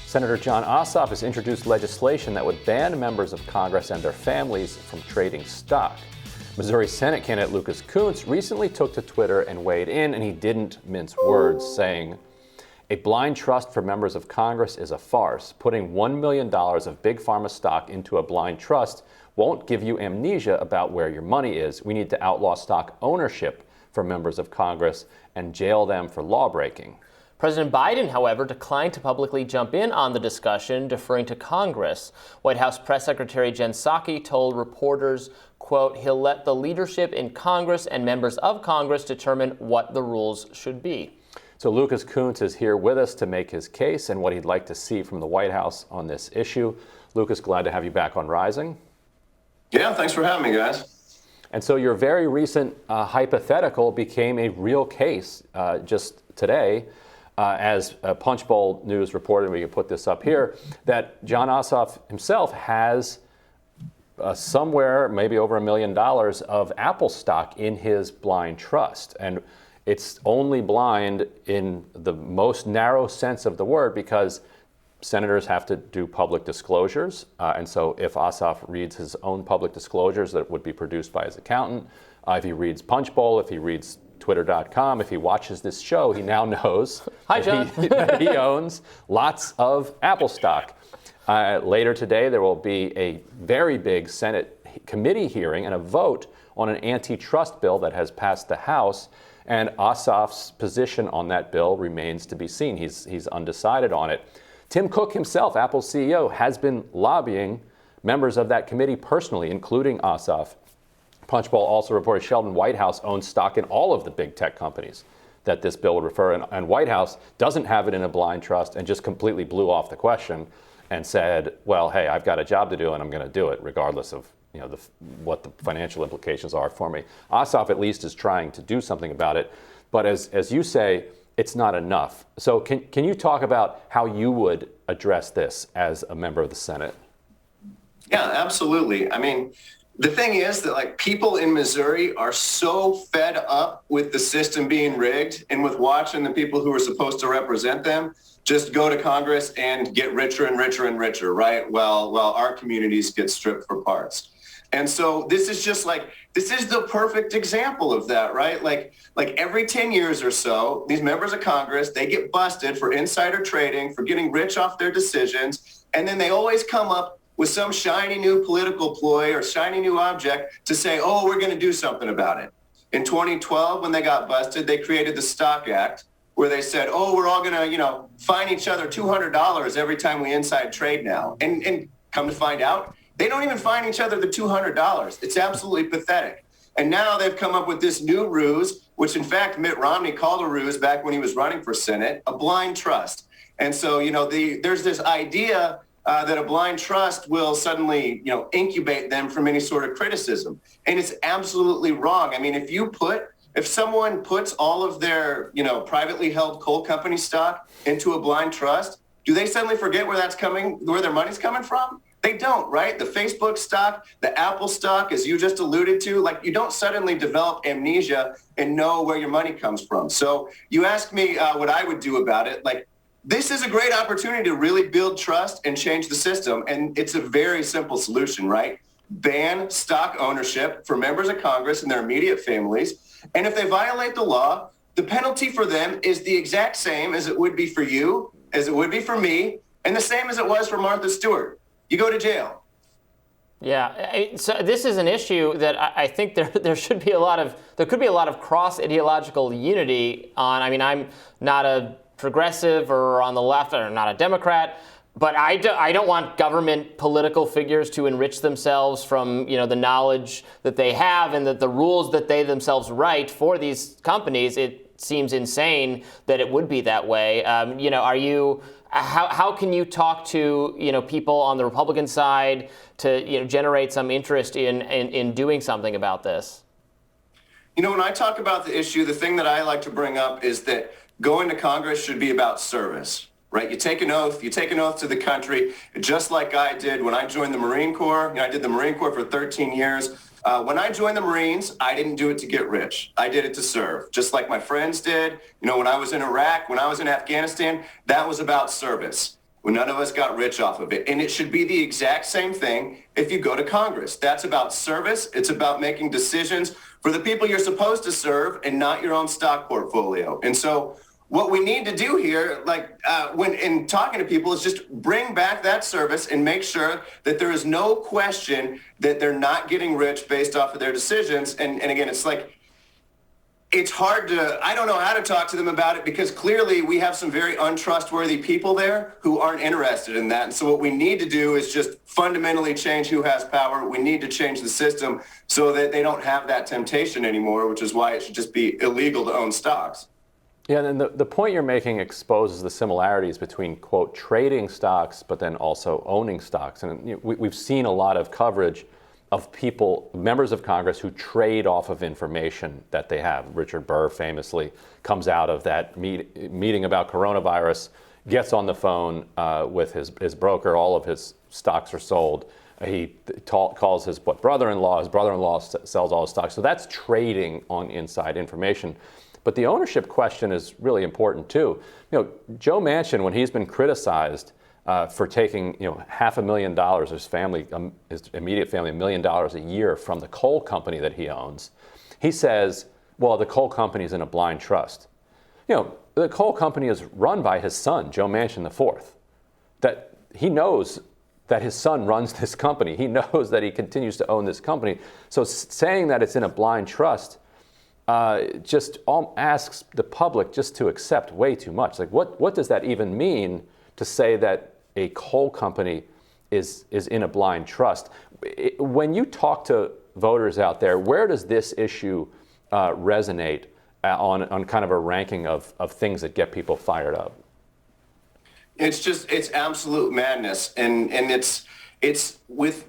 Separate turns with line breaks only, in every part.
Senator Jon Ossoff has introduced legislation that would ban members of Congress and their families from trading stock. Missouri Senate candidate Lucas Kunce recently took to Twitter and weighed in, and he didn't mince words, saying, "A blind trust for members of Congress is a farce. Putting $1 million of Big Pharma stock into a blind trust won't give you amnesia about where your money is. We need to outlaw stock ownership for members of Congress and jail them for lawbreaking."
President Biden, however, declined to publicly jump in on the discussion, deferring to Congress. White House Press Secretary Jen Psaki told reporters, quote, he'll let the leadership in Congress and members of Congress determine what the rules should be.
So Lucas Kunce is here with us to make his case and what he'd like to see from the White House on this issue. Lucas, glad to have you back on Rising.
Yeah, thanks for having me, guys.
And so your very recent hypothetical became a real case just today. As Punchbowl News reported, we can put this up here, that Jon Ossoff himself has somewhere, maybe over $1 million of Apple stock in his blind trust. And it's only blind in the most narrow sense of the word because senators have to do public disclosures. And so if Ossoff reads his own public disclosures that would be produced by his accountant, if he reads Punchbowl, if he reads Twitter.com, if he watches this show, he now knows that he owns lots of Apple stock. Later today, there will be a very big Senate committee hearing and a vote on an antitrust bill that has passed the House. And Ossoff's position on that bill remains to be seen. He's undecided on it. Tim Cook himself, Apple's CEO, has been lobbying members of that committee personally, including Ossoff. Punchbowl also reported Sheldon Whitehouse owns stock in all of the big tech companies that this bill would refer, and Whitehouse doesn't have it in a blind trust and just completely blew off the question and said, well, hey, I've got a job to do and I'm going to do it regardless of what the financial implications are for me. Ossoff at least is trying to do something about it, but as you say, it's not enough. So can you talk about how you would address this as a member of the Senate?
Yeah, absolutely. I mean, the thing is that people in Missouri are so fed up with the system being rigged and with watching the people who are supposed to represent them just go to Congress and get richer and richer and richer, right? While our communities get stripped for parts. And so this is this is the perfect example of that, right? Like every 10 years or so, these members of Congress, they get busted for insider trading, for getting rich off their decisions. And then they always come up with some shiny new political ploy or shiny new object to say, oh, we're going to do something about it. In 2012, when they got busted, they created the Stock Act, where they said, oh, we're all going to, fine each other $200 every time we inside trade now. And come to find out, they don't even fine each other the $200. It's absolutely pathetic. And now they've come up with this new ruse, which in fact Mitt Romney called a ruse back when he was running for Senate, a blind trust. And so, there's this idea that a blind trust will suddenly, incubate them from any sort of criticism. And it's absolutely wrong. I mean, if someone puts all of their, privately held coal company stock into a blind trust, do they suddenly forget where their money's coming from? They don't, right? The Facebook stock, the Apple stock, as you just alluded to, you don't suddenly develop amnesia and know where your money comes from. So you asked me what I would do about it. This is a great opportunity to really build trust and change the system. And it's a very simple solution, right? Ban stock ownership for members of Congress and their immediate families. And if they violate the law, the penalty for them is the exact same as it would be for you, as it would be for me, and the same as it was for Martha Stewart. You go to jail.
Yeah, so this is an issue that I think there could be a lot of cross ideological unity on. I mean, I'm not a progressive or on the left or not a Democrat, but I don't want government political figures to enrich themselves from the knowledge that they have and that the rules that they themselves write for these companies. It seems insane that it would be that way. How can you talk to people on the Republican side to generate some interest in doing something about this?
When I talk about the issue, the thing that I like to bring up is that going to Congress should be about service, right? You take an oath to the country, just like I did when I joined the Marine Corps. I did the Marine Corps for 13 years. When I joined the Marines, I didn't do it to get rich. I did it to serve, just like my friends did. When I was in Iraq, when I was in Afghanistan, that was about service. when none of us got rich off of it. And it should be the exact same thing if you go to Congress. That's about service. It's about making decisions for the people you're supposed to serve and not your own stock portfolio. And so what we need to do here, when in talking to people, is just bring back that service and make sure that there is no question that they're not getting rich based off of their decisions. And again, it's hard I don't know how to talk to them about it, because clearly we have some very untrustworthy people there who aren't interested in that. And so what we need to do is just fundamentally change who has power. We need to change the system so that they don't have that temptation anymore, which is why it should just be illegal to own stocks.
Yeah, and the point you're making exposes the similarities between, quote, trading stocks, but then also owning stocks. And we've seen a lot of coverage of people, members of Congress, who trade off of information that they have. Richard Burr famously comes out of that meeting about coronavirus, gets on the phone with his broker, all of his stocks are sold. He calls his brother-in-law sells all his stocks. So that's trading on inside information. But the ownership question is really important too. Joe Manchin, when he's been criticized for taking $500,000, his immediate family, $1 million a year from the coal company that he owns, he says, well, the coal company is in a blind trust. The coal company is run by his son, Joe Manchin IV. That he knows that his son runs this company. He knows that he continues to own this company. So saying that it's in a blind trust just asks the public just to accept way too much. Like, what does that even mean to say that a coal company is in a blind trust? When you talk to voters out there, where does this issue resonate on kind of a ranking of things that get people fired up?
It's absolute madness. And it's with,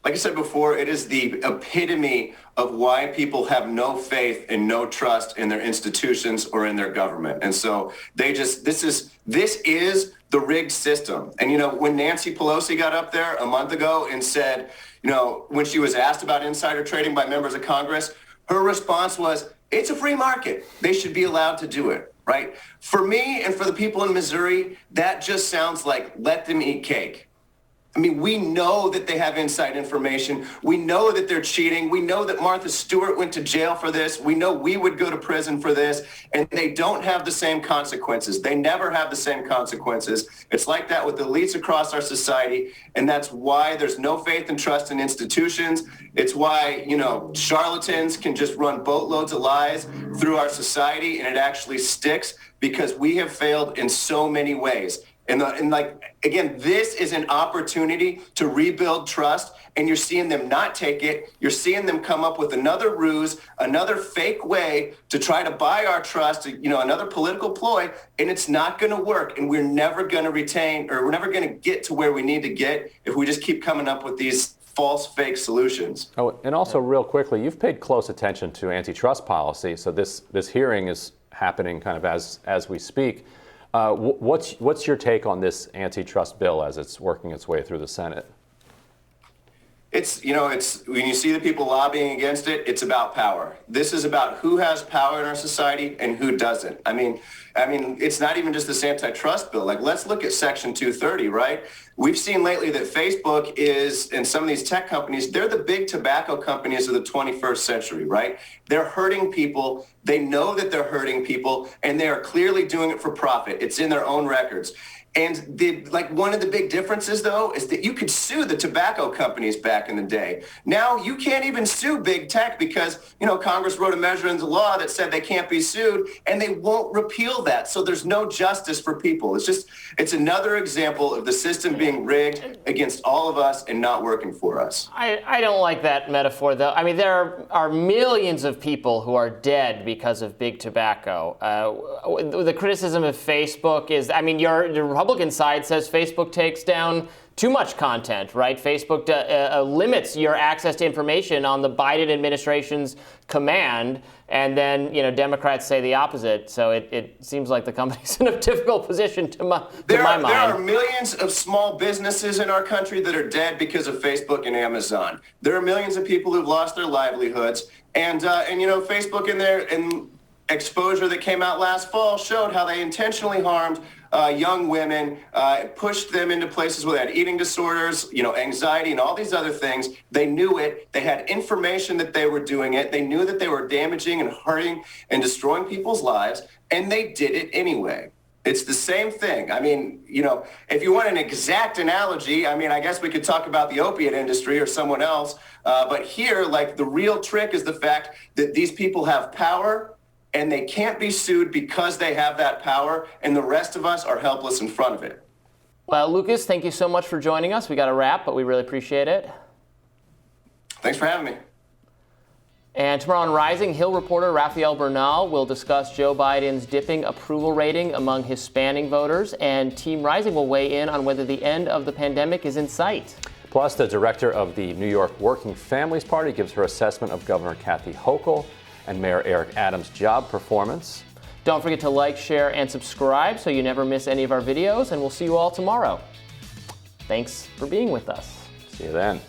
like I said before, it is the epitome of why people have no faith and no trust in their institutions or in their government. And so this is the rigged system. And, when Nancy Pelosi got up there a month ago and said, when she was asked about insider trading by members of Congress, her response was, it's a free market. They should be allowed to do it, right? For me and for the people in Missouri, that just sounds like let them eat cake. I mean, we know that they have inside information. We know that they're cheating. We know that Martha Stewart went to jail for this. We know we would go to prison for this. And they don't have the same consequences. They never have the same consequences. It's like that with elites across our society. And that's why there's no faith and trust in institutions. It's why, charlatans can just run boatloads of lies through our society, and it actually sticks because we have failed in so many ways. And again, this is an opportunity to rebuild trust, and you're seeing them not take it. You're seeing them come up with another ruse, another fake way to try to buy our trust, another political ploy, and it's not going to work. And we're never going to we're never going to get to where we need to get if we just keep coming up with these false, fake solutions.
Oh, and also real quickly, you've paid close attention to antitrust policy. So this hearing is happening kind of as we speak. What's your take on this antitrust bill as it's working its way through the Senate?
It's when you see the people lobbying against it, it's about power. This is about who has power in our society and who doesn't. I mean, it's not even just this antitrust bill. Like, let's look at Section 230, right? We've seen lately that Facebook and some of these tech companies, they're the big tobacco companies of the 21st century, right? They're hurting people. They know that they're hurting people, and they are clearly doing it for profit. It's in their own records. And one of the big differences, though, is that you could sue the tobacco companies back in the day. Now you can't even sue big tech because, Congress wrote a measure into law that said they can't be sued, and they won't repeal that. So there's no justice for people. It's another example of the system being rigged against all of us and not working for us.
I don't like that metaphor, though. I mean, there are millions of people who are dead because of big tobacco. The criticism of Facebook is, the Republican side says Facebook takes down too much content, right? Facebook limits your access to information on the Biden administration's command, and then Democrats say the opposite. So it seems like the company's in a difficult position to my mind.
There are millions of small businesses in our country that are dead because of Facebook and Amazon. There are millions of people who've lost their livelihoods, and Facebook in there and exposure that came out last fall showed how they intentionally harmed young women, pushed them into places where they had eating disorders, anxiety and all these other things. They knew it. They had information that they were doing it. They knew that they were damaging and hurting and destroying people's lives, and they did it anyway. It's the same thing. I mean, if you want an exact analogy, I guess we could talk about the opiate industry or someone else. But here, the real trick is the fact that these people have power and they can't be sued because they have that power, and the rest of us are helpless in front of it.
Well, Lucas, thank you so much for joining us. We got to wrap, but we really appreciate it.
Thanks for having me.
And tomorrow on Rising, Hill reporter Rafael Bernal will discuss Joe Biden's dipping approval rating among Hispanic voters, and Team Rising will weigh in on whether the end of the pandemic is in sight.
Plus, the director of the New York Working Families Party gives her assessment of Governor Kathy Hochul and Mayor Eric Adams' job performance.
Don't forget to like, share, and subscribe so you never miss any of our videos, and we'll see you all tomorrow. Thanks for being with us.
See you then.